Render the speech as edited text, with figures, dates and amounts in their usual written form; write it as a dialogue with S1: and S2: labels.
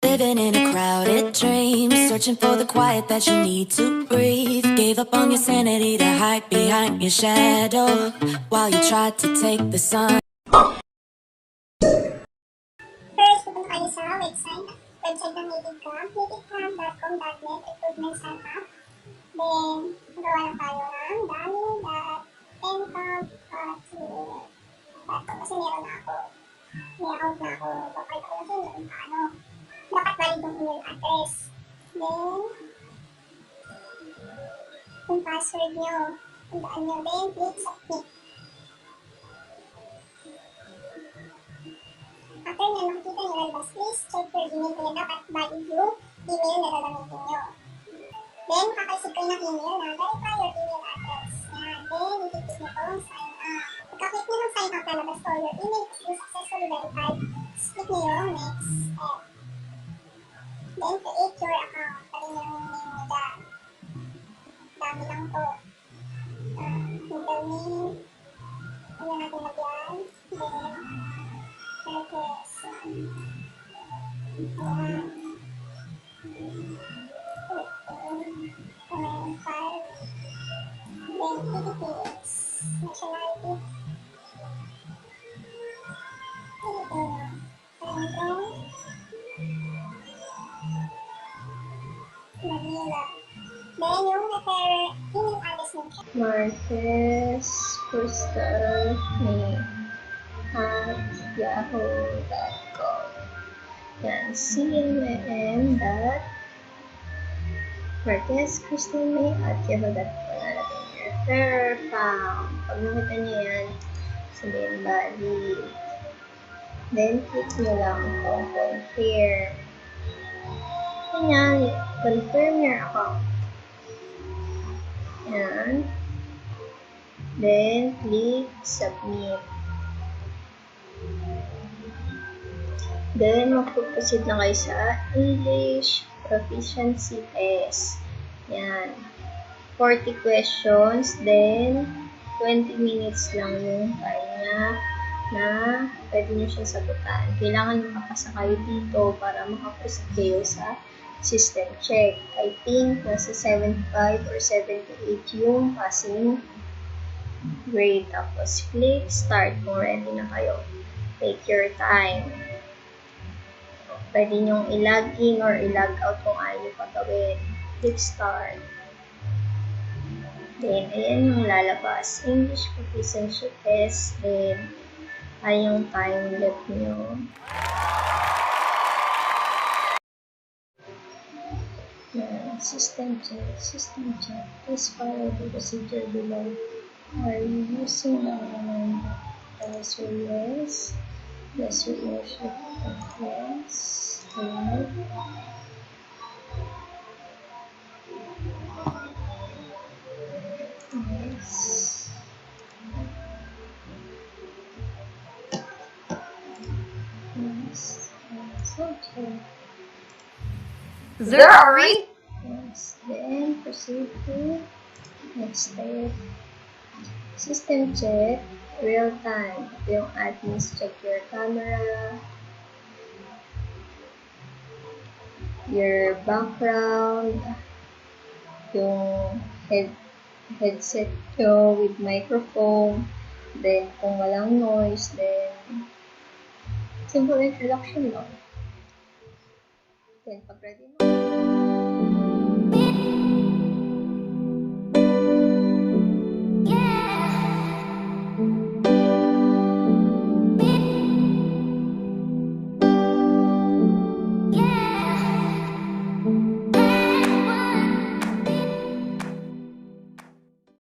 S1: Living in a crowded dream, searching for the quiet that you need to breathe. Gave up on your sanity to hide behind your shadow while you tried to take the sun.
S2: First, pupunta kayo sa website ng nativecam, nativecam.com.net, recruitment sign-up. Then, magawa lang tayo ng dali.income.com kasi meron na ako. May account na ako. Papalita ko na sa inyo kung paano. Dapat valid yung email address. Then, yung password nyo. Tandaan nyo. Then, click submit. After nyo, makikita nyo lalabas. Please check your email kaya dapat valid yung email na gagamitin nyo. Then, makakaisip kayo ng email na verify your email address. Yan. Then, i-click nyo itong sign up. Pagka-click nyo ng sign up, lalabas ko your email is being successfully verified. Click nyo yung next step. Then, create your account. Pari nyo yung name nyo dyan. Dami lang to. Middle name. Ano natin lagyan. Then, address. Ayan. File. Then, PDPS. Nationality. Filipino. Country. Manila. Then, yung referrer, email address mo.
S3: Marquez Crystal May at yahoo.com. Yan, cmm dot Marquez Crystal May at yahoo.com. Natin yung referrer found. Pag nakita nyo yan, sabihin valid. Then, click nyo lang kung confirm. Ganyan, confirm your account. Yan. Then, click submit. Then, magpuproceed na kayo sa English Proficiency Test. Yan. 40 questions. Then, 20 minutes lang yung time niya na pwede nyo siya sagutan. Kailangan makapasa kayo dito para makaproceed kayo sa system check. I think nasa 75 or 78 yung passing grade. Tapos, click start kung ready na kayo. Take your time. Pwede nyong i-log in or i-log out kung ayaw nyo pagawin. Click start. Then, ayan yung lalabas. English Proficiency Test. Then, ayan yung time left nyo. System check. System check. Please follow the procedure below. Are you using the password? Yes. Yes, we worship. Yes. Right. Yes. Yes. Yes. Okay.
S4: There are we?
S3: Yes. Then proceed to next step. System check. Real time. Yung admins check your camera, your background, yung headset nyo with microphone, then kung walang noise, then simple introduction lang. Then pag ready mo,